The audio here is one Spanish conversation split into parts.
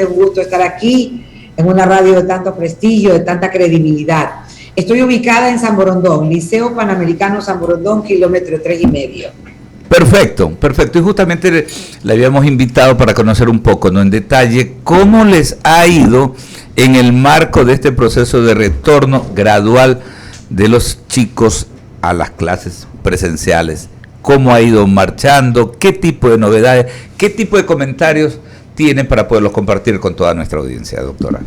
un gusto estar aquí en una radio de tanto prestigio, de tanta credibilidad. Estoy ubicada en San Borondón, Liceo Panamericano San Borondón, kilómetro 3,5. Perfecto, perfecto. Y justamente le habíamos invitado para conocer un poco, ¿no?, en detalle cómo les ha ido en el marco de este proceso de retorno gradual de los chicos a las clases presenciales. Cómo ha ido marchando, qué tipo de novedades, qué tipo de comentarios tienen para poderlos compartir con toda nuestra audiencia, doctora.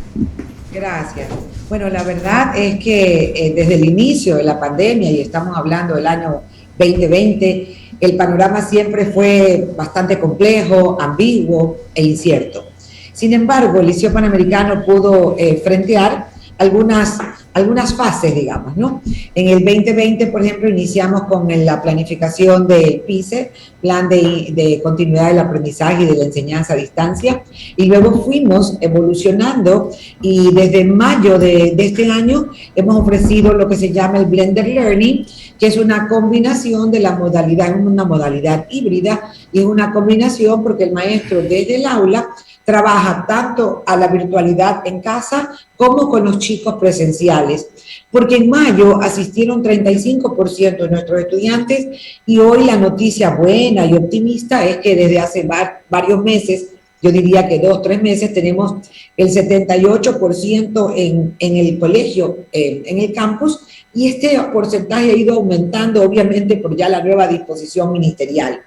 Gracias. Bueno, la verdad es que desde el inicio de la pandemia, y estamos hablando del año 2020, el panorama siempre fue bastante complejo, ambiguo e incierto. Sin embargo, el Liceo Panamericano pudo frentear algunas fases, digamos, ¿no? En el 2020, por ejemplo, iniciamos con la planificación del PICE, Plan de Continuidad del Aprendizaje y de la Enseñanza a Distancia, y luego fuimos evolucionando, y desde mayo de este año hemos ofrecido lo que se llama el Blended Learning, que es una combinación de la modalidad, una modalidad híbrida, y es una combinación porque el maestro desde el aula trabaja tanto a la virtualidad en casa como con los chicos presenciales, porque en mayo asistieron 35% de nuestros estudiantes, y hoy la noticia buena y optimista es que desde hace varios meses, yo diría que 2-3 meses, tenemos el 78% en el colegio, en el campus, y este porcentaje ha ido aumentando obviamente por ya la nueva disposición ministerial.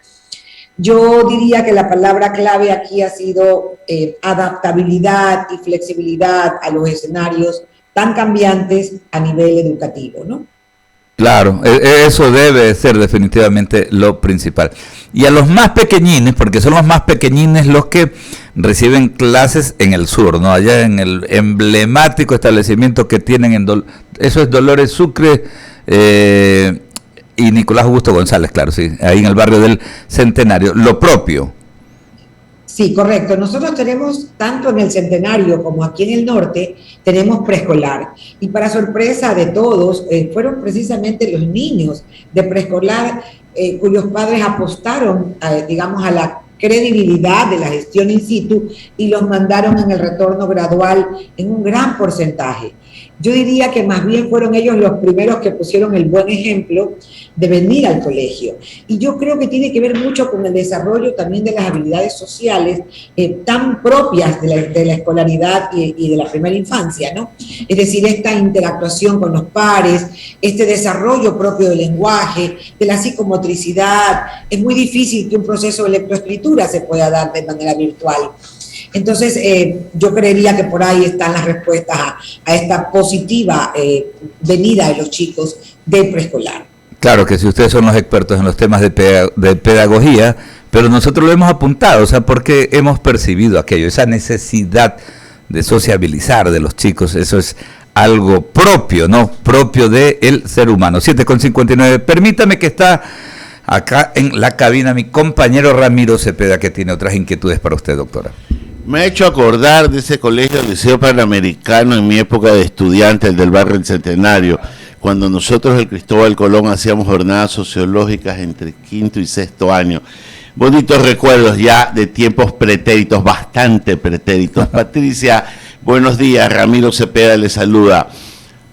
Yo diría que la palabra clave aquí ha sido adaptabilidad y flexibilidad a los escenarios tan cambiantes a nivel educativo, ¿no? Claro, eso debe ser definitivamente lo principal. Y a los más pequeñines, porque son los más pequeñines los que reciben clases en el sur, ¿no? Allá en el emblemático establecimiento que tienen eso es Dolores Sucre, y Nicolás Augusto González, claro, sí, ahí en el barrio del Centenario, lo propio. Sí, correcto. Nosotros tenemos, tanto en el Centenario como aquí en el norte, tenemos preescolar. Y para sorpresa de todos, fueron precisamente los niños de preescolar cuyos padres apostaron, digamos, a la credibilidad de la gestión in situ y los mandaron en el retorno gradual en un gran porcentaje. Yo diría que más bien fueron ellos los primeros que pusieron el buen ejemplo de venir al colegio. Y yo creo que tiene que ver mucho con el desarrollo también de las habilidades sociales tan propias de la escolaridad y de la primera infancia, ¿no? Es decir, esta interactuación con los pares, este desarrollo propio del lenguaje, de la psicomotricidad. Es muy difícil que un proceso de lectoescritura se pueda dar de manera virtual. Entonces, yo creería que por ahí están las respuestas a esta positiva venida de los chicos del preescolar. Claro que si ustedes son los expertos en los temas de pedagogía, pero nosotros lo hemos apuntado, o sea, porque hemos percibido aquello, esa necesidad de sociabilizar de los chicos, eso es algo propio, ¿no? Propio del ser humano. 7:59, permítame que está acá en la cabina mi compañero Ramiro Cepeda, que tiene otras inquietudes para usted, doctora. Me ha hecho acordar de ese colegio, Liceo Panamericano, en mi época de estudiante, el del barrio del Centenario, cuando nosotros, el Cristóbal Colón, hacíamos jornadas sociológicas entre quinto y sexto año. Bonitos recuerdos ya de tiempos pretéritos, bastante pretéritos. Patricia, buenos días, Ramiro Cepeda le saluda.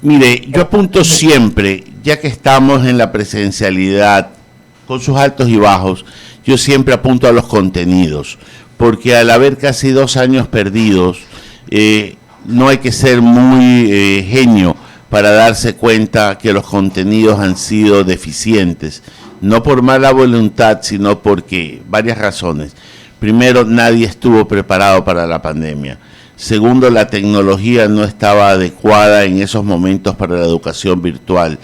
Mire, yo apunto siempre, ya que estamos en la presencialidad, con sus altos y bajos, yo siempre apunto a los contenidos, porque al haber casi 2 años perdidos, no hay que ser muy genio para darse cuenta que los contenidos han sido deficientes, no por mala voluntad, sino porque varias razones. Primero, nadie estuvo preparado para la pandemia. Segundo, la tecnología no estaba adecuada en esos momentos para la educación virtual.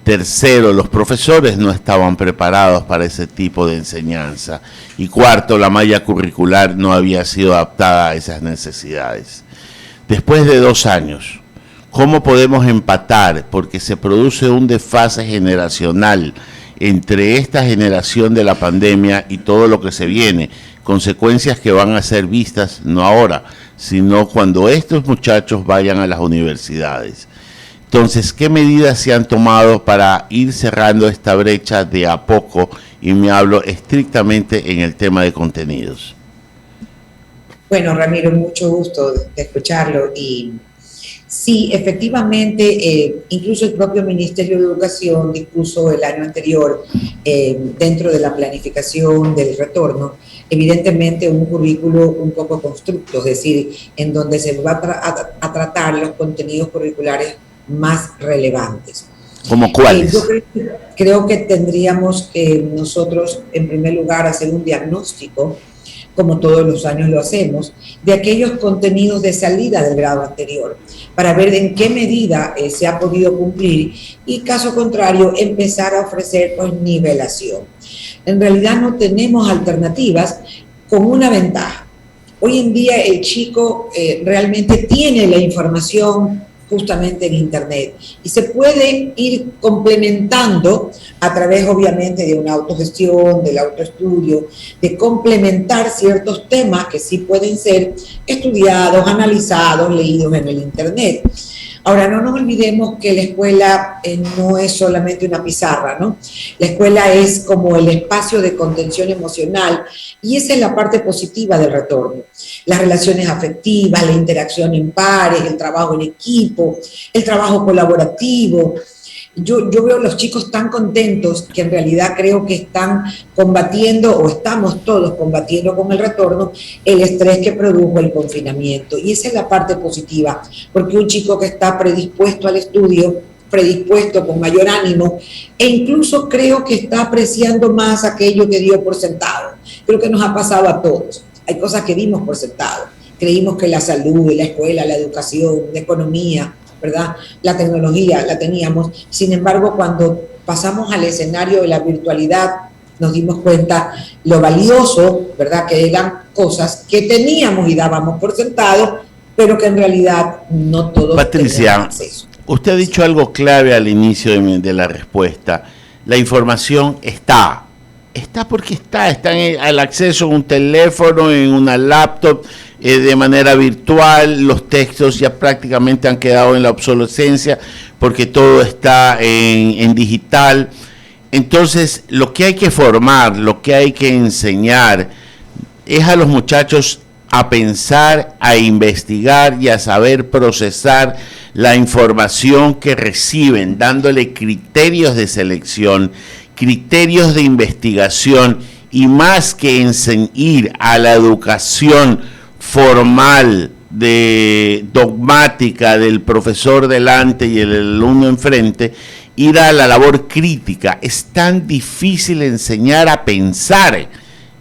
Tercero, los profesores no estaban preparados para ese tipo de enseñanza. Y cuarto, la malla curricular no había sido adaptada a esas necesidades. Después de 2 años, ¿cómo podemos empatar? Porque se produce un desfase generacional entre esta generación de la pandemia y todo lo que se viene. Consecuencias que van a ser vistas no ahora, sino cuando estos muchachos vayan a las universidades. Entonces, ¿qué medidas se han tomado para ir cerrando esta brecha de a poco? Y me hablo estrictamente en el tema de contenidos. Bueno, Ramiro, mucho gusto de escucharlo. Y sí, efectivamente, incluso el propio Ministerio de Educación dispuso el año anterior, dentro de la planificación del retorno, evidentemente un currículo un poco constructo, es decir, en donde se va a tratar los contenidos curriculares más relevantes. ¿Como cuáles? Yo creo que tendríamos que nosotros, en primer lugar, hacer un diagnóstico, como todos los años lo hacemos, de aquellos contenidos de salida del grado anterior, para ver en qué medida se ha podido cumplir y, caso contrario, empezar a ofrecer pues, nivelación. En realidad no tenemos alternativas, con una ventaja. Hoy en día el chico realmente tiene la información justamente en Internet y se puede ir complementando a través obviamente de una autogestión, del autoestudio, de complementar ciertos temas que sí pueden ser estudiados, analizados, leídos en el Internet. Ahora, no nos olvidemos que la escuela no es solamente una pizarra, ¿no? La escuela es como el espacio de contención emocional y esa es la parte positiva del retorno. Las relaciones afectivas, la interacción en pares, el trabajo en equipo, el trabajo colaborativo. Yo veo a los chicos tan contentos que en realidad creo que están combatiendo, o estamos todos combatiendo con el retorno, el estrés que produjo el confinamiento. Y esa es la parte positiva, porque un chico que está predispuesto al estudio, predispuesto con mayor ánimo, e incluso creo que está apreciando más aquello que dio por sentado. Creo que nos ha pasado a todos. Hay cosas que dimos por sentado. Creímos que la salud, la escuela, la educación, la economía, ¿verdad? La tecnología la teníamos. Sin embargo, cuando pasamos al escenario de la virtualidad, nos dimos cuenta lo valioso, ¿verdad? Que eran cosas que teníamos y dábamos por sentado, pero que en realidad no todos Patricia, acceso. Usted ha dicho algo clave al inicio de la respuesta. La información está. Está porque está al acceso en un teléfono, en una laptop, de manera virtual. Los textos ya prácticamente han quedado en la obsolescencia porque todo está en digital. Entonces, lo que hay que formar, lo que hay que enseñar es a los muchachos a pensar, a investigar y a saber procesar la información que reciben, dándole criterios de selección, criterios de investigación, y más que ir a la educación formal, dogmática del profesor delante y el alumno enfrente, ir a la labor crítica. Es tan difícil enseñar a pensar.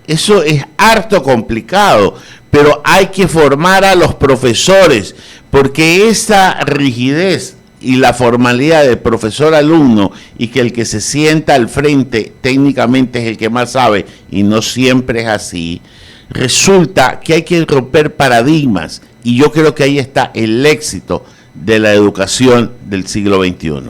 Eso es harto complicado, pero hay que formar a los profesores, porque esa rigidez y la formalidad de profesor-alumno, y que el que se sienta al frente técnicamente es el que más sabe, y no siempre es así, resulta que hay que romper paradigmas, y yo creo que ahí está el éxito de la educación del siglo XXI.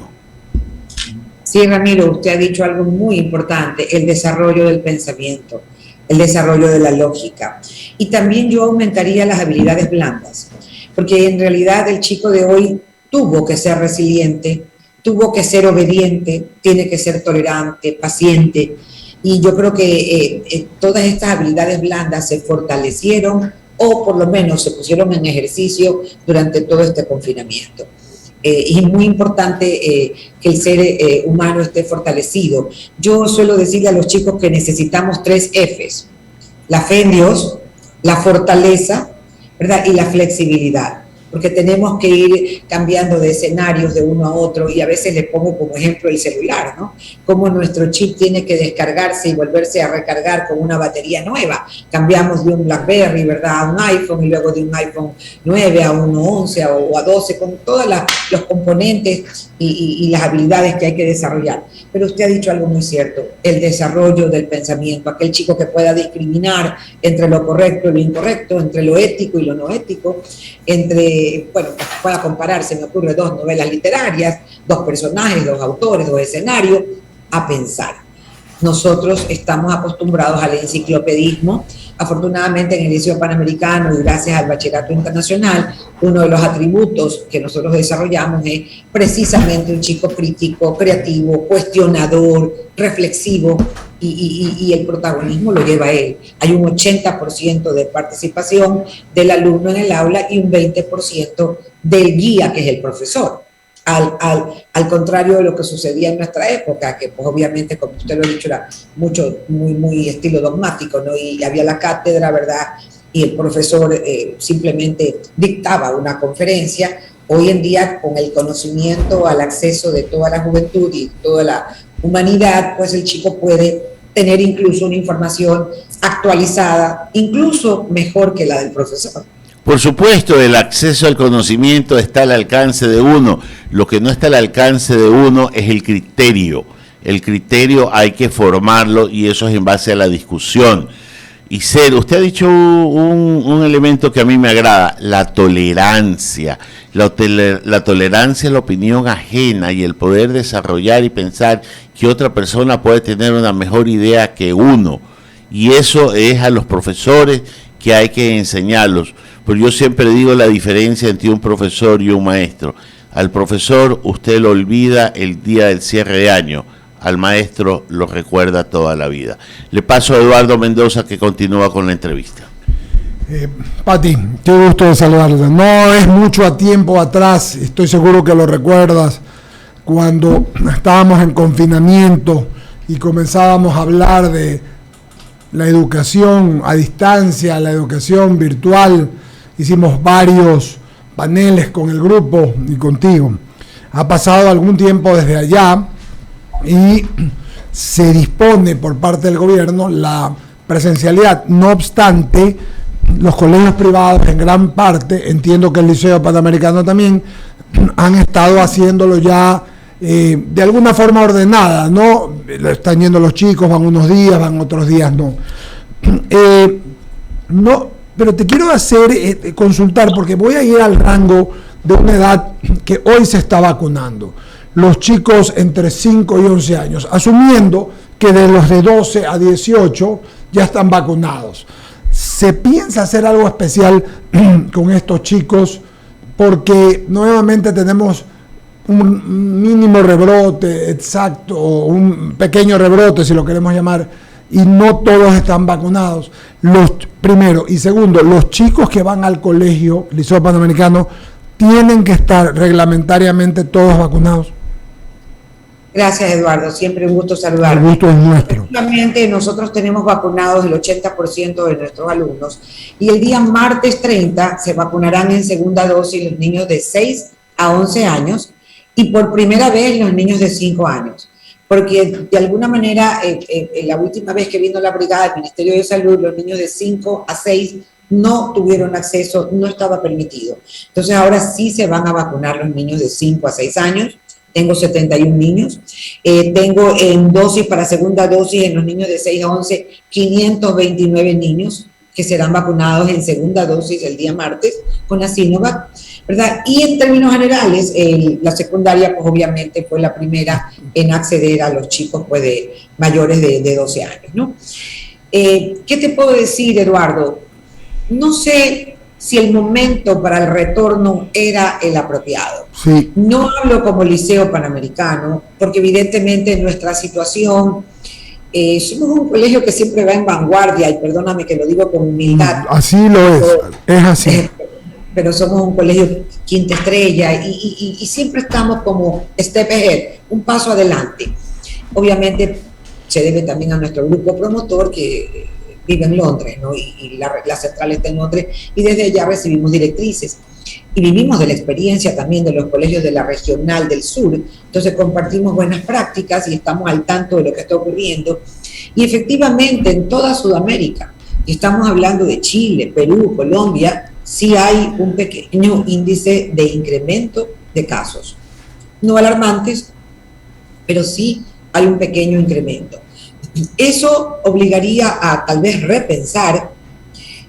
Sí, Ramiro, usted ha dicho algo muy importante, el desarrollo del pensamiento, el desarrollo de la lógica. Y también yo aumentaría las habilidades blandas, porque en realidad el chico de hoy tuvo que ser resiliente, tuvo que ser obediente, tiene que ser tolerante, paciente, y yo creo que todas estas habilidades blandas se fortalecieron o por lo menos se pusieron en ejercicio durante todo este confinamiento. Y es muy importante que el ser humano esté fortalecido. Yo suelo decirle a los chicos que necesitamos 3 Fs: la fe en Dios, la fortaleza, ¿verdad? Y la flexibilidad, porque tenemos que ir cambiando de escenarios de uno a otro, y a veces les pongo como ejemplo el celular, ¿no? Cómo nuestro chip tiene que descargarse y volverse a recargar con una batería nueva. Cambiamos de un BlackBerry, ¿verdad?, a un iPhone, y luego de un iPhone 9 a un 11 o a 12, con todos los componentes y las habilidades que hay que desarrollar. Pero usted ha dicho algo muy cierto, el desarrollo del pensamiento, aquel chico que pueda discriminar entre lo correcto y lo incorrecto, entre lo ético y lo no ético, bueno, que pueda comparar, se me ocurre 2 novelas literarias, 2 personajes, 2 autores, 2 escenarios, a pensar. nosotros estamos acostumbrados al enciclopedismo. Afortunadamente en el Liceo Panamericano y gracias al Bachillerato Internacional, uno de los atributos que nosotros desarrollamos es precisamente un chico crítico, creativo, cuestionador, reflexivo, y el protagonismo lo lleva él. Hay un 80% de participación del alumno en el aula y un 20% del guía, que es el profesor. Al contrario de lo que sucedía en nuestra época, que pues obviamente, como usted lo ha dicho, era muy estilo dogmático, ¿no? Y había la cátedra, ¿verdad? Y el profesor simplemente dictaba una conferencia. Hoy en día, con el conocimiento al acceso de toda la juventud y toda la humanidad, pues el chico puede tener incluso una información actualizada, incluso mejor que la del profesor. Por supuesto, el acceso al conocimiento está al alcance de uno. Lo que no está al alcance de uno es el criterio. El criterio hay que formarlo y eso es en base a la discusión. Y usted ha dicho un elemento que a mí me agrada, la tolerancia. La tolerancia a la opinión ajena y el poder desarrollar y pensar que otra persona puede tener una mejor idea que uno. Y eso es a los profesores que hay que enseñarlos. Pero yo siempre digo la diferencia entre un profesor y un maestro. Al profesor usted lo olvida el día del cierre de año, al maestro lo recuerda toda la vida. Le paso a Eduardo Mendoza, que continúa con la entrevista. Pati, qué gusto de saludarte. No es mucho a tiempo atrás, estoy seguro que lo recuerdas, cuando estábamos en confinamiento y comenzábamos a hablar de la educación a distancia, la educación virtual. Hicimos varios paneles con el grupo y contigo. Ha pasado algún tiempo desde allá y se dispone por parte del gobierno la presencialidad. No obstante, los colegios privados en gran parte, entiendo que el Liceo Panamericano también, han estado haciéndolo ya de alguna forma ordenada, ¿no? Están yendo los chicos, van unos días, van otros días, no. Pero te quiero hacer consultar, porque voy a ir al rango de una edad que hoy se está vacunando. Los chicos entre 5 y 11 años, asumiendo que de los de 12 a 18 ya están vacunados. ¿Se piensa hacer algo especial con estos chicos? Porque nuevamente tenemos un mínimo rebrote, exacto, o un pequeño rebrote, si lo queremos llamar, y no todos están vacunados. Primero, y segundo, los chicos que van al colegio, Liceo Panamericano, tienen que estar reglamentariamente todos vacunados. Gracias, Eduardo, siempre un gusto saludarte. El gusto es nuestro. Efectivamente, nosotros tenemos vacunados el 80% de nuestros alumnos y el día martes 30 se vacunarán en segunda dosis los niños de 6 a 11 años y por primera vez los niños de 5 años. Porque de alguna manera, la última vez que vino la brigada del Ministerio de Salud, los niños de 5 a 6 no tuvieron acceso, no estaba permitido. Entonces ahora sí se van a vacunar los niños de 5 a 6 años. Tengo 71 niños. Tengo en dosis para segunda dosis en los niños de 6 a 11, 529 niños que serán vacunados en segunda dosis el día martes con la Sinovac, ¿verdad? Y en términos generales, la secundaria, pues obviamente fue la primera en acceder a los chicos pues, de mayores de 12 años, ¿no? ¿Qué te puedo decir, Eduardo? No sé si el momento para el retorno era el apropiado. Sí. No hablo como Liceo Panamericano, porque evidentemente nuestra situación, somos un colegio que siempre va en vanguardia, y perdóname que lo digo con humildad. Así lo es así. Pero somos un colegio quinta estrella y siempre estamos como step ahead, un paso adelante. Obviamente se debe también a nuestro grupo promotor que vive en Londres, ¿no? Y la central está en Londres y desde allá recibimos directrices. Y vivimos de la experiencia también de los colegios de la regional del sur, entonces compartimos buenas prácticas y estamos al tanto de lo que está ocurriendo. Y efectivamente en toda Sudamérica, y estamos hablando de Chile, Perú, Colombia, sí hay un pequeño índice de incremento de casos. No alarmantes, pero sí hay un pequeño incremento. Eso obligaría a tal vez repensar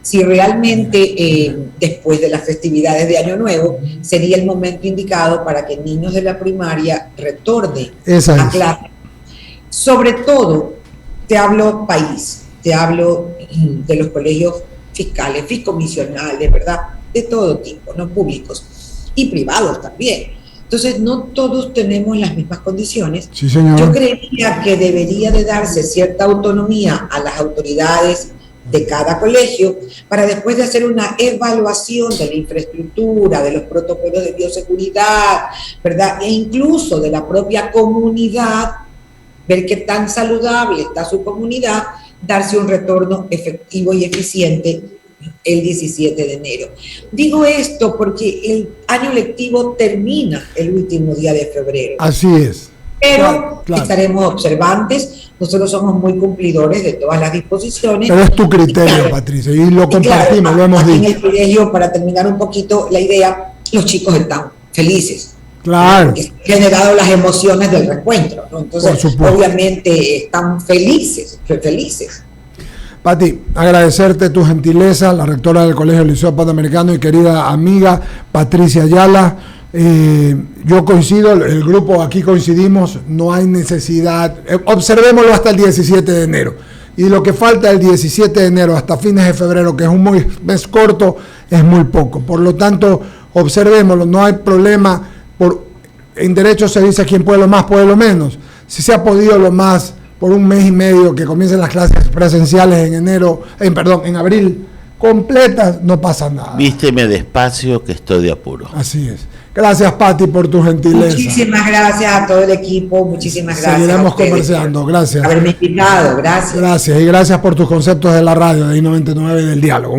si realmente después de las festividades de Año Nuevo sería el momento indicado para que niños de la primaria retornen a clase. Sobre todo te hablo país, te hablo de los colegios fiscales, fiscomisionales, ¿verdad? De todo tipo, no públicos y privados también. Entonces, no todos tenemos las mismas condiciones. Sí, señor. Yo creería que debería de darse cierta autonomía a las autoridades de cada colegio para después de hacer una evaluación de la infraestructura, de los protocolos de bioseguridad, ¿verdad? E incluso de la propia comunidad, ver qué tan saludable está su comunidad, darse un retorno efectivo y eficiente el 17 de enero. Digo esto porque el año lectivo termina el último día de febrero. Así es. Pero claro. Estaremos observantes, nosotros somos muy cumplidores de todas las disposiciones. Pero es tu criterio, claro, Patricia, y lo compartimos, claro, lo hemos aquí dicho. en el colegio, para terminar un poquito la idea, los chicos están felices. Claro. Porque se han generado las emociones del reencuentro, ¿no? Entonces, obviamente, están felices. Pati, agradecerte tu gentileza, la rectora del Colegio Liceo Panamericano y querida amiga Patricia Ayala. Yo coincido, el grupo aquí coincidimos, no hay necesidad, observémoslo hasta el 17 de enero. Y lo que falta el 17 de enero hasta fines de febrero, que es un mes corto, es muy poco. Por lo tanto, observémoslo, no hay problema. En derecho se dice quien puede lo más, puede lo menos. Si se ha podido lo más por un mes y medio que comiencen las clases presenciales en abril, completas, no pasa nada. Vísteme despacio que estoy de apuro. Así es. Gracias, Pati, por tu gentileza. Muchísimas gracias a todo el equipo, muchísimas gracias. Seguiremos conversando, gracias. Por haberme invitado, gracias. Gracias, y gracias por tus conceptos de la radio de I-99 del diálogo.